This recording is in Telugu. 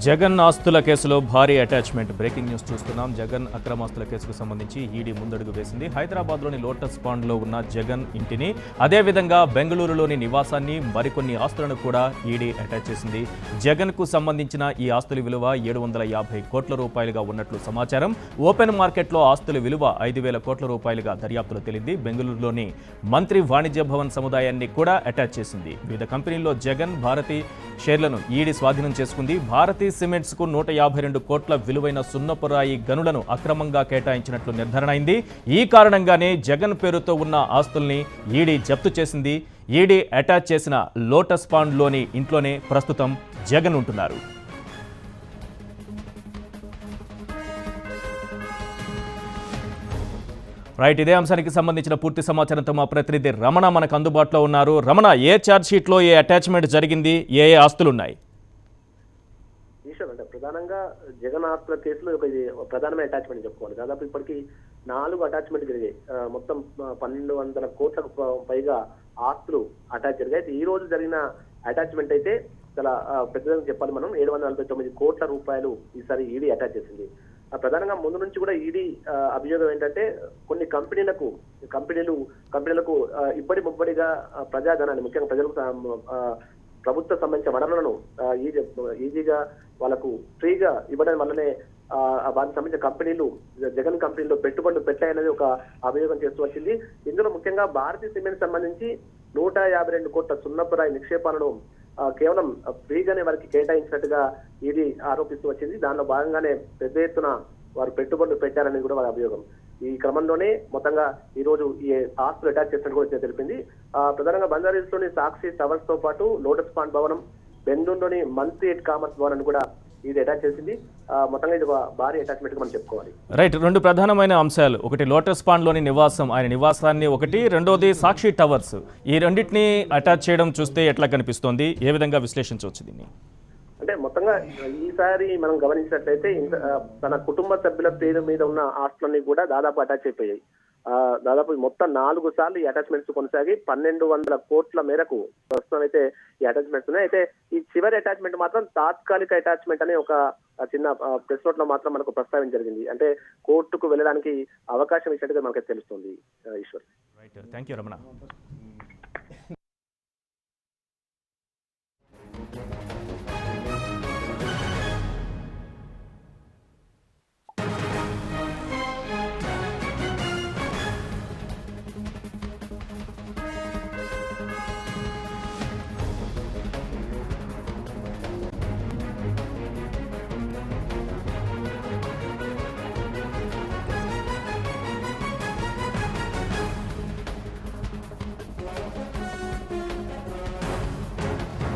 జగన్ ఆస్తుల కేసులో భారీ అటాచ్మెంట్. బ్రేకింగ్ న్యూస్ చూస్తున్నాం. జగన్ అక్రమాస్తుల కేసుకు సంబంధించి ఈడీ ముందడుగు వేసింది. హైదరాబాద్లోని లోటస్ పాండ్లో ఉన్న జగన్ ఇంటిని, అదేవిధంగా బెంగళూరులోని నివాసాన్ని, మరికొన్ని ఆస్తులను కూడా ఈడీ అటాచ్ చేసింది. జగన్కు సంబంధించిన ఈ ఆస్తుల విలువ 750 కోట్ల రూపాయలుగా ఉన్నట్లు సమాచారం. ఓపెన్ మార్కెట్లో ఆస్తుల విలువ 5,000 కోట్ల రూపాయలుగా దర్యాప్తులో తేలింది. బెంగళూరులోని మంత్రి వాణిజ్య భవన్ సముదాయాన్ని కూడా అటాచ్ చేసింది. వివిధ కంపెనీల్లో జగన్, భారతి షేర్లను ఈడీ స్వాధీనం చేసుకుంది. భారతి సిమెంట్స్ కు 152 కోట్ల విలువైన సున్నపురాయి గనులను అక్రమంగా కేటాయించినట్లు నిర్ధారణ అయింది. ఈ కారణంగానే జగన్ పేరుతో ఉన్న ఆస్తుల్ని ఈడీ జప్తు చేసింది. ఈడీ అటాచ్ చేసిన లోటస్ పాండ్లోని ఇంట్లోనే ప్రస్తుతం జగన్ ఉంటున్నారు. రైట్, ఇదే అంశానికి సంబంధించిన పూర్తి సమాచారంతో మా ప్రతినిధి రమణ మనకు అందుబాటులో ఉన్నారు. రమణ, ఏ ఛార్జ్ షీట్లో ఏ అటాచ్మెంట్ జరిగింది, ఏ ఆస్తులు ఉన్నాయి? అంటే ప్రధానంగా జగన్ ఆస్తుల కేసులో ఒక ప్రధానమైన అటాచ్మెంట్ చెప్పుకోవాలి. దాదాపు ఇప్పటికీ 4 అటాచ్మెంట్ జరిగాయి. మొత్తం 1,200 కోట్లకు పైగా ఆస్తులు అటాచ్ జరిగాయి. అయితే ఈ రోజు జరిగిన అటాచ్మెంట్ అయితే చాలా పెద్దగా చెప్పాలి. మనం 749 కోట్ల రూపాయలు ఈసారి ఈడీ అటాచ్ చేసింది. ప్రధానంగా ముందు నుంచి కూడా ఈడీ అభియోగం ఏంటంటే కొన్ని కంపెనీలకు ఇబ్బడి ముబ్బడిగా ప్రజాధనాన్ని, ముఖ్యంగా ప్రజలకు ప్రభుత్వ సంబంధించిన వనరులను ఈజీగా వాళ్ళకు ఫ్రీగా ఇవ్వడం వల్లనే వారికి సంబంధించిన కంపెనీలు జగన్ కంపెనీలో పెట్టుబడులు పెట్టాయనేది ఒక అభియోగం చేస్తూ వచ్చింది. ఇందులో ముఖ్యంగా భారతీయ సిమెంట్ సంబంధించి 152 కోట్ల సున్నపురాయి నిక్షేపాలను కేవలం ఫ్రీగానే వారికి కేటాయించినట్టుగా ఇది ఆరోపిస్తూ వచ్చింది. దానిలో భాగంగానే పెద్ద ఎత్తున వారు పెట్టుబడులు పెట్టారని కూడా వారి అభియోగం. ఈ క్రమంలోనే మొత్తంగా ఈ రోజు ఈ ఆస్తులు అటాచ్ చేసినట్టు కూడా తెలిపింది. ప్రధానంగా బంజారాహిల్స్ లోని సాక్షి టవర్స్ తో పాటు లోటస్ పాండ్ భవనం, బెంగళూరులోని మంత్రి కామర్స్ భవన్ కూడా ఇది అటాచ్ చేసింది. మొత్తంగా ఇది ఒక భారీ అటాచ్మెంట్ గా మనం చెప్పుకోవాలి. రైట్, 2 ప్రధానమైన అంశాలు, ఒకటి లోటస్ పాండ్లోని నివాసం, ఆయన నివాసాన్ని ఒకటి, రెండోది సాక్షి టవర్స్. ఈ రెండింటిని అటాచ్ చేయడం చూస్తే ఎట్లా కనిపిస్తోంది, ఏ విధంగా విశ్లేషించవచ్చు దీన్ని? అంటే మొత్తంగా ఈసారి మనం గమనించినట్లయితే తన కుటుంబ సభ్యుల పేరు మీద ఉన్న ఆస్తులన్నీ కూడా దాదాపు అటాచ్ అయిపోయాయి. దాదాపు మొత్తం 4 సార్లు ఈ అటాచ్మెంట్స్ కొనసాగి 1,200 కోట్ల మేరకు ప్రస్తుతం అయితే ఈ అటాచ్మెంట్స్ ఉన్నాయి. అయితే ఈ చివరి అటాచ్మెంట్ మాత్రం తాత్కాలిక అటాచ్మెంట్ అనే ఒక చిన్న ప్రెస్ నోట్ లో మాత్రం మనకు ప్రస్తావన జరిగింది. అంటే కోర్టుకు వెళ్ళడానికి అవకాశం ఇచ్చినట్టుగా మనకు తెలుస్తుంది. Ishwar, right, thank you Ramana.